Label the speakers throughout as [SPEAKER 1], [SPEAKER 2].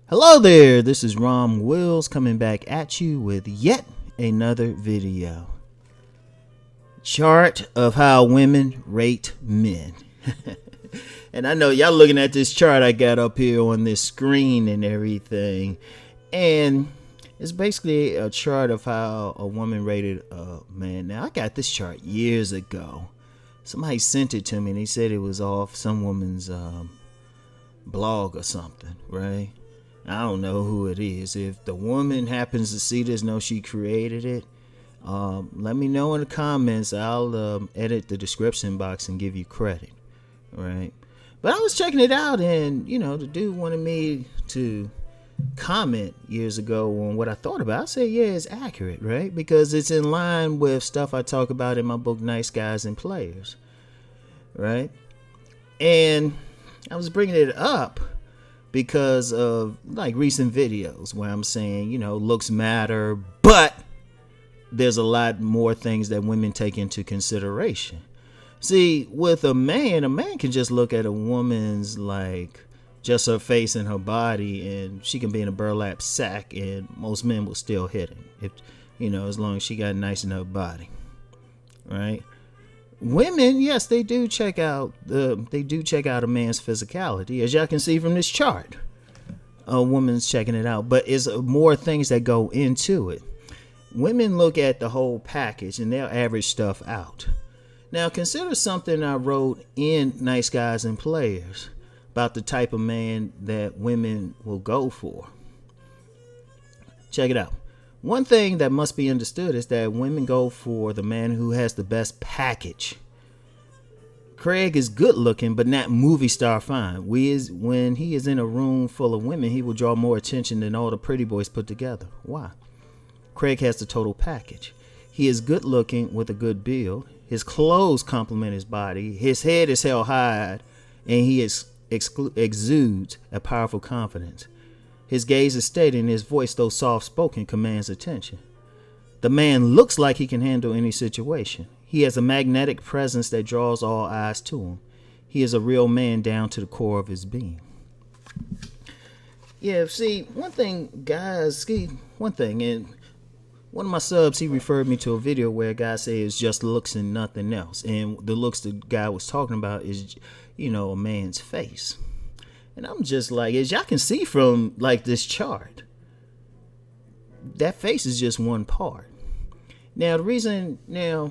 [SPEAKER 1] Hello there, this is Rom Wills coming back at you with yet another video. Chart of how women rate men. And I know y'all looking at this chart I got up here on this screen and everything. And it's basically a chart of how a woman rated a man. Now, I got this chart years ago. Somebody sent it to me and they said it was off some woman's blog or something, right? I don't know who it is. If the woman happens to see this, know she created it, let me know in the comments. I'll edit the description box and give you credit, right? But I was checking it out, and the dude wanted me to comment years ago on what I thought about. I said, yeah, it's accurate, right? Because it's in line with stuff I talk about in my book, Nice Guys and Players, right? And I was bringing it up because of like recent videos where I'm saying, looks matter, but there's a lot more things that women take into consideration. See, with a man can just look at a woman's like just her face and her body, and she can be in a burlap sack and most men will still hit him if as long as she got nice enough body, right? Women, yes, they do check out a man's physicality, as y'all can see from this chart. A woman's checking it out, but it's more things that go into it. Women look at the whole package and they'll average stuff out. Now, consider something I wrote in Nice Guys and Players about the type of man that women will go for. Check it out. One thing that must be understood is that women go for the man who has the best package. Craig is good looking, but not movie star fine. When he is in a room full of women, he will draw more attention than all the pretty boys put together. Why? Craig has the total package. He is good looking with a good build. His clothes complement his body. His head is held high, and he exudes a powerful confidence. His gaze is steady and his voice, though soft-spoken, commands attention. The man looks like he can handle any situation. He has a magnetic presence that draws all eyes to him. He is a real man down to the core of his being. Yeah, see, one thing, and one of my subs, he referred me to a video where a guy said it's just looks and nothing else. And the looks the guy was talking about is, a man's face. And I'm just like, as y'all can see from like this chart, that face is just one part. Now,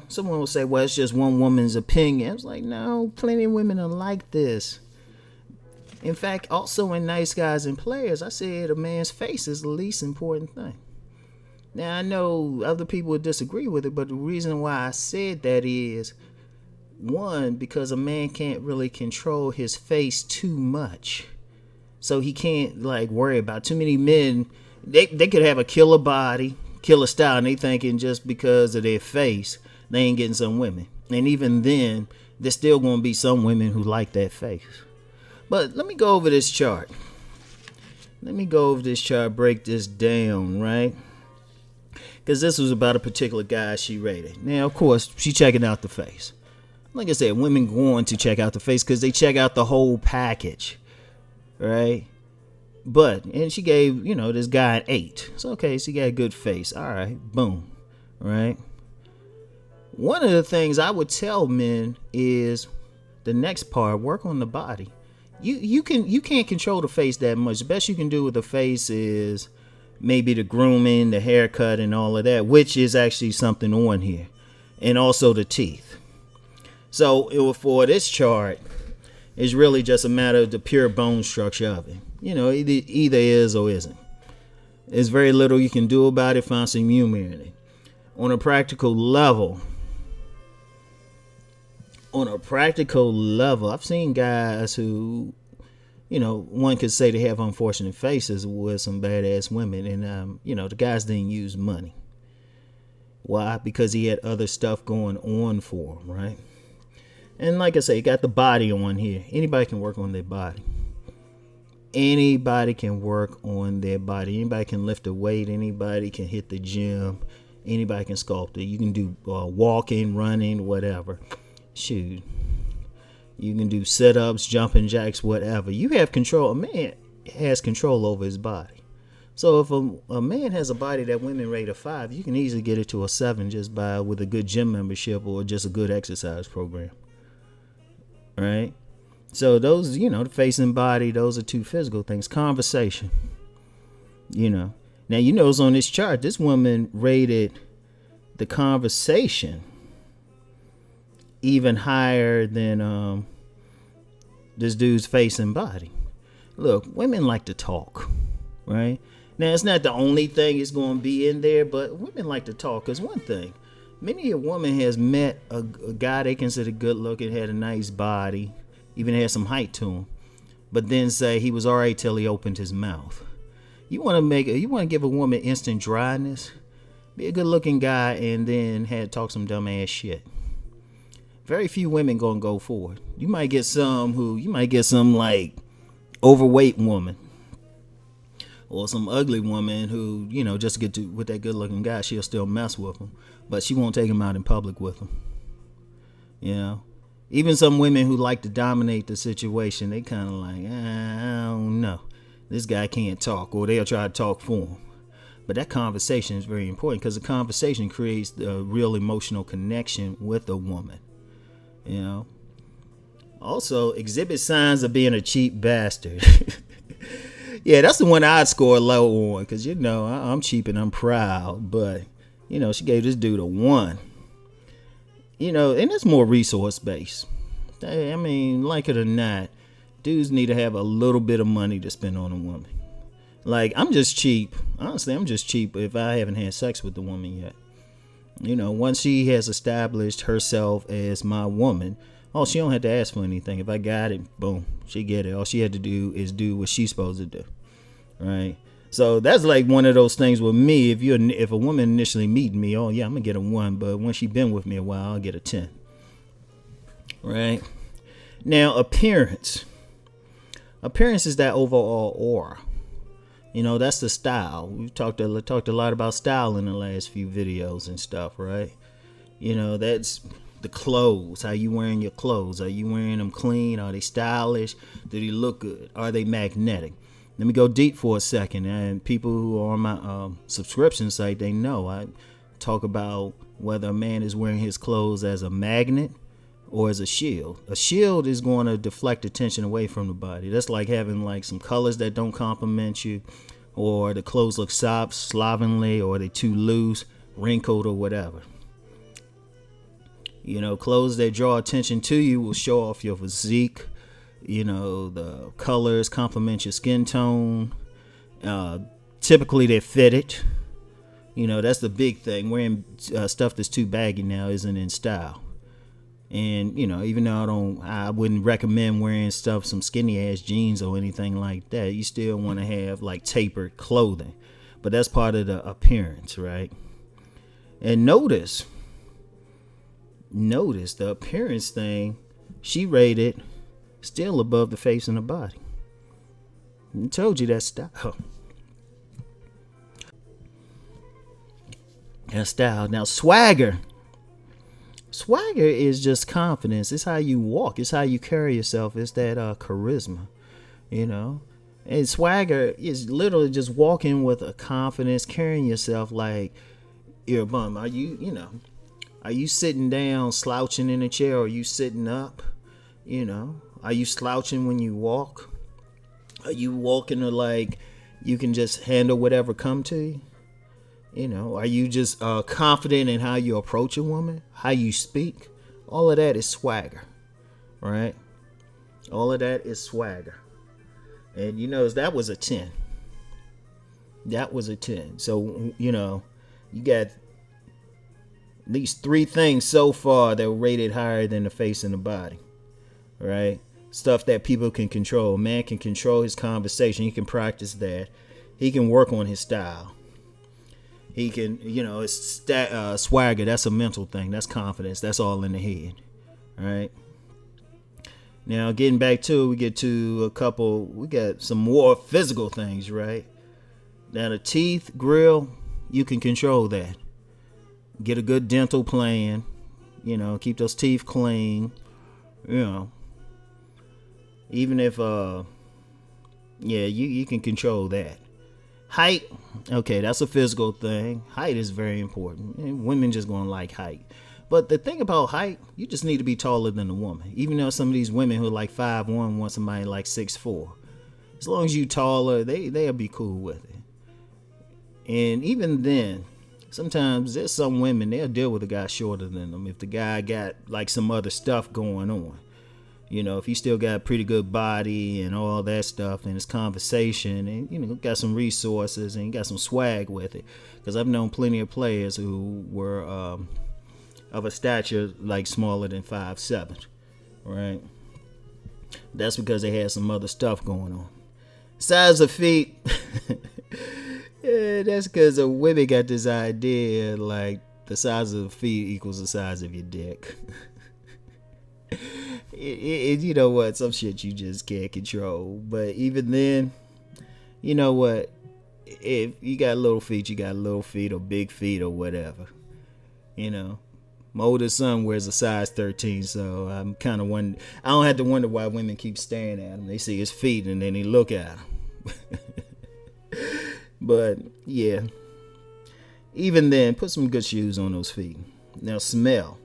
[SPEAKER 1] someone will say, well, it's just one woman's opinion. I was like, no, plenty of women are like this. In fact, also in Nice Guys and Players, I said a man's face is the least important thing. Now, I know other people would disagree with it, but the reason why I said that is, one, because a man can't really control his face too much. So he can't worry about too many men. They could have a killer body, killer style, and they thinking just because of their face, they ain't getting some women. And even then, there's still going to be some women who like that face. But let me go over this chart. Break this down, right? Because this was about a particular guy she rated. Now, of course, she checking out the face. Like I said, women going to check out the face because they check out the whole package. Right? And she gave, this guy an 8. So, okay, so he got a good face. All right, boom. Right? One of the things I would tell men is the next part, work on the body. You can't control the face that much. The best you can do with the face is maybe the grooming, the haircut, and all of that, which is actually something on here. And also the teeth. So, for this chart, it's really just a matter of the pure bone structure of it. Either is or isn't. There's very little you can do about it. Find some humor in it. On a practical level, I've seen guys who, one could say they have unfortunate faces with some badass women. And, the guys didn't use money. Why? Because he had other stuff going on for him, right? And like I say, you got the body on here. Anybody can work on their body. Anybody can lift a weight. Anybody can hit the gym. Anybody can sculpt it. You can do walking, running, whatever. Shoot. You can do sit-ups, jumping jacks, whatever. You have control. Man, has control over his body. So if a man has a body that women rate a 5, you can easily get it to a 7 just by with a good gym membership or just a good exercise program. Right? So those, the face and body, those are two physical things. Conversation. Now you notice on this chart, this woman rated the conversation even higher than this dude's face and body. Look, women like to talk, right? Now, it's not the only thing it's going to be in there, but women like to talk. Because one thing, many a woman has met a guy they consider good looking, had a nice body, even had some height to him, but then say he was all right till he opened his mouth. You want to give a woman instant dryness? Be a good looking guy and then talk some dumb ass shit. Very few women gonna go for it. You might get some like overweight woman or some ugly woman who, just get to with that good looking guy, she'll still mess with him, but she won't take him out in public with him. Even some women who like to dominate the situation, they kind of like, I don't know, this guy can't talk, or they'll try to talk for him. But that conversation is very important because the conversation creates a real emotional connection with a woman. Also, exhibit signs of being a cheap bastard. Yeah, that's the one I'd score low on because, I'm cheap and I'm proud. But, she gave this dude a 1. And it's more resource based. I mean, like it or not, dudes need to have a little bit of money to spend on a woman. Like, I'm just cheap. Honestly, I'm just cheap if I haven't had sex with the woman yet. Once she has established herself as my woman, she don't have to ask for anything. If I got it, boom, she get it. All she had to do is do what she's supposed to do, right? So that's like one of those things with me. If a woman initially meet me, I'm gonna get a 1, but once she been with me a while, I'll get a 10, right? Now, appearance is that overall aura. That's the style. We've talked a lot about style in the last few videos and stuff, right? That's the clothes. How you wearing your clothes? Are you wearing them clean? Are they stylish? Do they look good? Are they magnetic? Let me go deep for a second. And people who are on my subscription site, they know I talk about whether a man is wearing his clothes as a magnet or as a shield. A shield is going to deflect attention away from the body. That's like having like some colors that don't compliment you, or the clothes look slovenly, or they too loose, wrinkled, or whatever. Clothes that draw attention to you will show off your physique. The colors complement your skin tone. Typically they're fitted. That's the big thing. Wearing stuff that's too baggy now isn't in style. And even though I wouldn't recommend wearing some skinny ass jeans or anything like that, you still want to have like tapered clothing, but that's part of the appearance, right? And notice the appearance thing, she rated still above the face and the body. I told you that style. That style. Now, swagger is just confidence. It's how you walk. It's how you carry yourself. It's that charisma, And swagger is literally just walking with a confidence, carrying yourself like you're a bum. Are you sitting down, slouching in a chair, or are you sitting up? Are you slouching when you walk? Are you walking to like you can just handle whatever come to you? Are you just confident in how you approach a woman, how you speak? All of that is swagger, right? All of that is swagger. And that was a 10. That was a 10. So, you got at least 3 things so far that were rated higher than the face and the body, right? Stuff that people can control. A man can control his conversation. He can practice that. He can work on his style. He can, it's swagger. That's a mental thing. That's confidence. That's all in the head. All right. Now, getting back to it, we got some more physical things, right? Now, the teeth, grill, you can control that. Get a good dental plan. Keep those teeth clean. Even if Yeah, you can control that. Height, okay, that's a physical thing. Height is very important. And women just gonna like height. But the thing about height, you just need to be taller than a woman. Even though some of these women who are like 5'1" want somebody like 6'4". As long as you taller, they'll be cool with it. And even then, sometimes there's some women they'll deal with a guy shorter than them if the guy got like some other stuff going on. If he still got a pretty good body and all that stuff, and his conversation, and got some resources and got some swag with it. Because I've known plenty of players who were of a stature like smaller than 5'7", right? That's because they had some other stuff going on. Size of feet. Yeah, that's because the women got this idea like the size of the feet equals the size of your dick. You know what? Some shit you just can't control. But even then, you know what? If you got little feet, you got little feet or big feet or whatever. My oldest son wears a size 13, so I'm kind of wondering. I don't have to wonder why women keep staring at him. They see his feet and then they look at him. But yeah, even then, put some good shoes on those feet. Now, smell.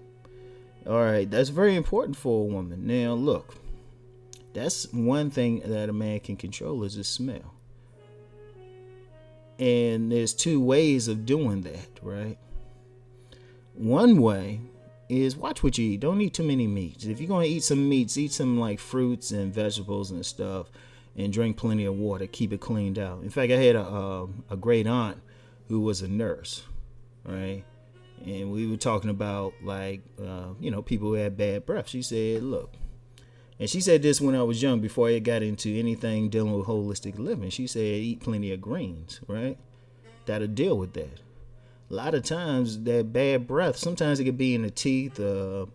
[SPEAKER 1] All right, that's very important for a woman. Now, look, that's one thing that a man can control is his smell. And there's two ways of doing that, right? One way is watch what you eat. Don't eat too many meats. If you're going to eat some meats, eat some like fruits and vegetables and stuff, and drink plenty of water. Keep it cleaned out. In fact, I had a great aunt who was a nurse, right? And we were talking about like, people who had bad breath. She said, look, and she said this when I was young, before I got into anything dealing with holistic living. She said, eat plenty of greens, right? That'll deal with that. A lot of times that bad breath, sometimes it could be in the teeth or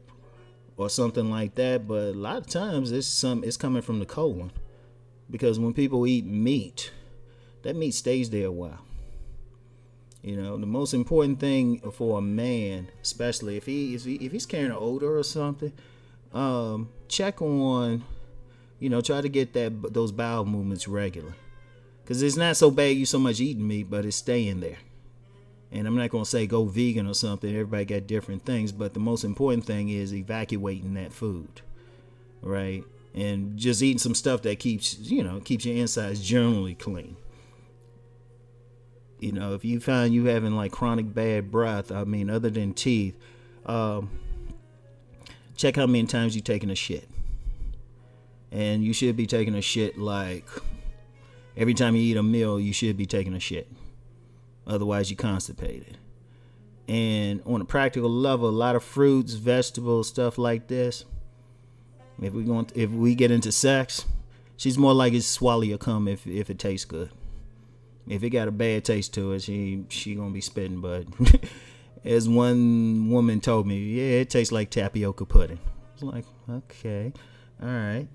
[SPEAKER 1] something like that. But a lot of times it's coming from the colon. Because when people eat meat, that meat stays there a while. The most important thing for a man, especially if he's carrying an odor or something, check on, try to get those bowel movements regular. Because it's not so bad you so much eating meat, but it's staying there. And I'm not going to say go vegan or something. Everybody got different things. But the most important thing is evacuating that food, right? And just eating some stuff that keeps your insides generally clean. If you find you having like chronic bad breath, other than teeth, check how many times you're taking a shit. And you should be taking a shit like every time you eat a meal, you should be taking a shit. Otherwise, you're constipated. And on a practical level, a lot of fruits, vegetables, stuff like this. If we get into sex, she's more likely to swallow your cum if it tastes good. If it got a bad taste to it, she gonna be spitting. But as one woman told me, yeah, it tastes like tapioca pudding. I was like, okay, all right.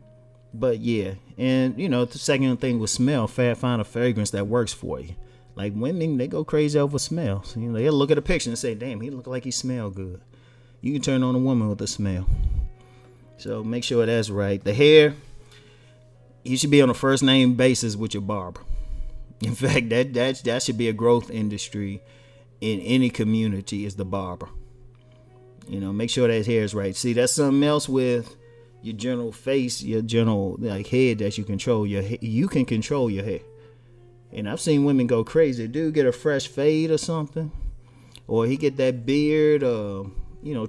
[SPEAKER 1] But yeah, and the second thing with smell, find a fragrance that works for you. Like women, they go crazy over smells. They'll look at a picture and say, damn, he look like he smell good. You can turn on a woman with a smell. So make sure that's right. The hair, you should be on a first name basis with your barber. In fact, that should be a growth industry in any community is the barber. Make sure that hair is right. See, that's something else with your general face, your general like head that you control. You can control your hair. And I've seen women go crazy. Dude get a fresh fade or something, or he get that beard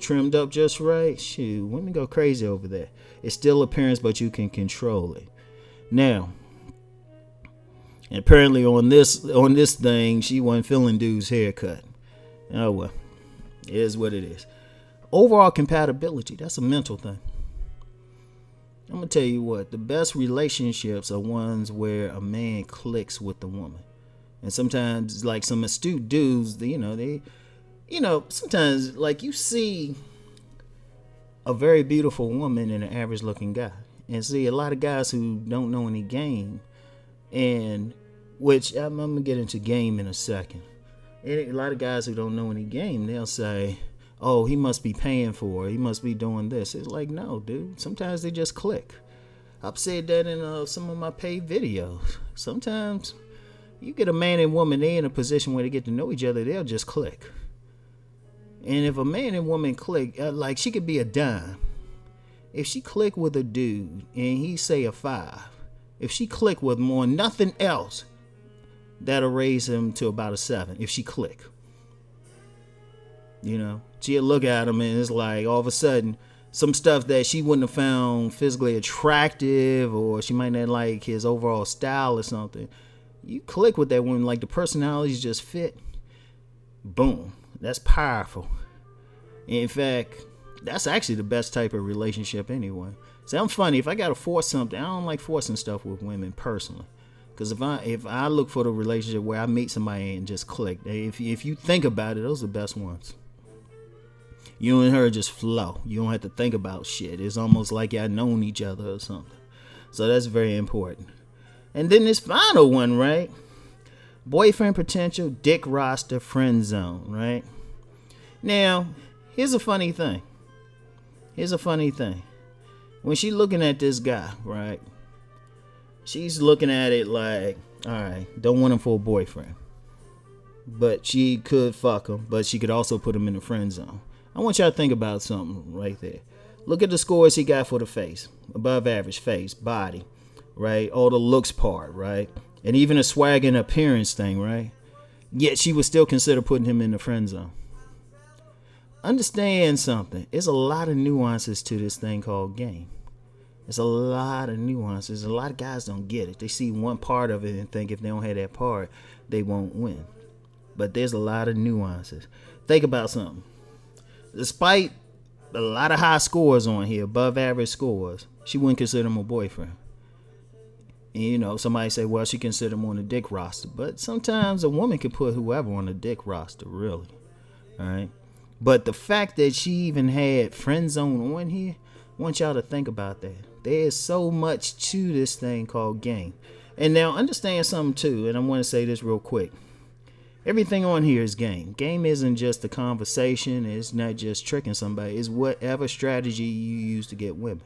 [SPEAKER 1] trimmed up just right. Shoot, women go crazy over that. It's still appearance, but you can control it. Now, and apparently on this thing, she wasn't feeling dude's haircut. Oh well, it is what it is. Overall compatibility, that's a mental thing. I'm gonna tell you what, the best relationships are ones where a man clicks with the woman. And sometimes like some astute dudes, sometimes like you see a very beautiful woman and an average looking guy. And see a lot of guys who don't know any game, and which I'm gonna get into game in a second. And a lot of guys who don't know any game, they'll say, oh, he must be paying for it. He must be doing this. It's like, no, dude. Sometimes they just click. I've said that in some of my paid videos. Sometimes you get a man and woman, they in a position where they get to know each other, they'll just click. And if a man and woman click, like she could be a dime. If she click with a dude and he say a 5, if she click with more nothing else, that'll raise him to about a 7 if she click. You know, she'll look at him and it's like all of a sudden some stuff that she wouldn't have found physically attractive, or she might not like his overall style or something. You click with that woman, like the personalities just fit. Boom. That's powerful. In fact, that's actually the best type of relationship anyway. See, I'm funny. If I gotta force something, I don't like forcing stuff with women personally. Because if I look for the relationship where I meet somebody and just click, if you think about it, those are the best ones. You and her just flow. You don't have to think about shit. It's almost like y'all known each other or something. So that's very important. And then this final one, right? Boyfriend potential, dick roster, friend zone, right? Now, here's a funny thing. When she looking at this guy, right? She's looking at it like, all right, don't want him for a boyfriend. But she could fuck him, but she could also put him in the friend zone. I want y'all to think about something right there. Look at the scores he got for the face. Above average face, body, right? All the looks part, right? And even a swag and appearance thing, right? Yet she would still consider putting him in the friend zone. Understand something. There's a lot of nuances to this thing called game. There's a lot of nuances. A lot of guys don't get it. They see one part of it and think if they don't have that part, they won't win. But there's a lot of nuances. Think about something. Despite a lot of high scores on here, above average scores, she wouldn't consider him a boyfriend. And, you know, somebody say, well, she considered him on the dick roster. But sometimes a woman can put whoever on the dick roster, really. All right. But the fact that she even had friend zone on here, I want y'all to think about that. There's so much to this thing called game. And now understand something too, and I want to say this real quick. Everything on here is game. Game isn't just a conversation. It's not just tricking somebody. It's whatever strategy you use to get women.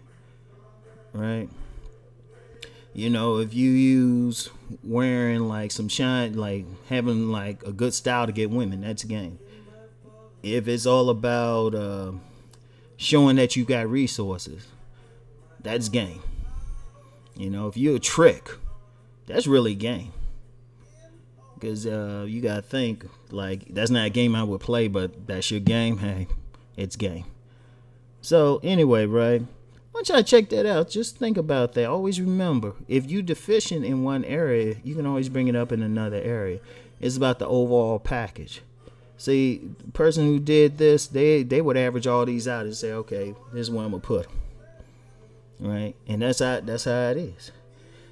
[SPEAKER 1] Right? You know, if you use wearing like some shine, like having like a good style to get women, that's game. If it's all about showing that you got resources, that's game. You know, if you're a trick, that's really game. Because you got to think, like, that's not a game I would play, but that's your game. Hey, it's game. So, anyway, right? Once y'all check that out, just think about that. Always remember, if you're deficient in one area, you can always bring it up in another area. It's about the overall package. See, the person who did this, they would average all these out and say, okay, this is where I'm going to put them. Right? And that's how it is.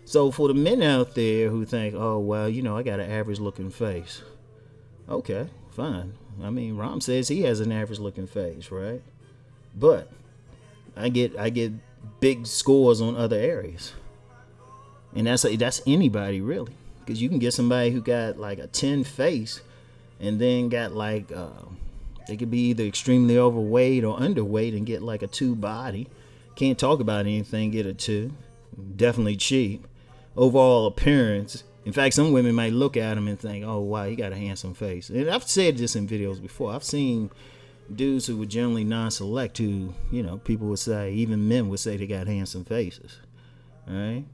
[SPEAKER 1] So for the men out there who think, oh, well, you know, I got an average looking face. Okay, fine. I mean, Rom says he has an average looking face, right? But I get big scores on other areas. And that's anybody really. Because you can get somebody who got like a 10 face and then got like, they could be either extremely overweight or underweight and get like a 2 body. Can't talk about anything, get a 2. Definitely cheap. Overall appearance. In fact, some women might look at him and think, oh, wow, he got a handsome face. And I've said this in videos before. I've seen dudes who were generally non-select who, you know, people would say, even men would say they got handsome faces. All right?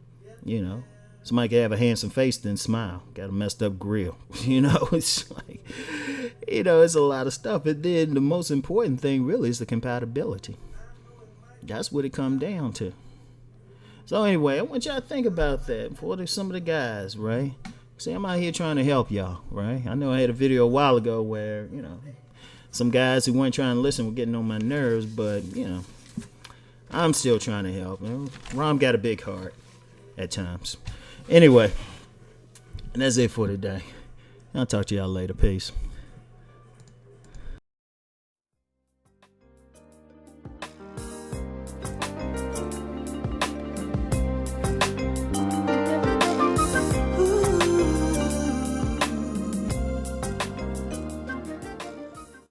[SPEAKER 1] You know, somebody could have a handsome face, then smile. Got a messed up grill. You know, it's like, you know, it's a lot of stuff. And then the most important thing really is the compatibility. That's what it comes down to. So anyway, I want y'all to think about that for some of the guys, right? See, I'm out here trying to help y'all, right? I know I had a video a while ago where, you know, some guys who weren't trying to listen were getting on my nerves, but, you know, I'm still trying to help. You know? Rom got a big heart at times. Anyway, and that's it for today. I'll talk to y'all later. Peace.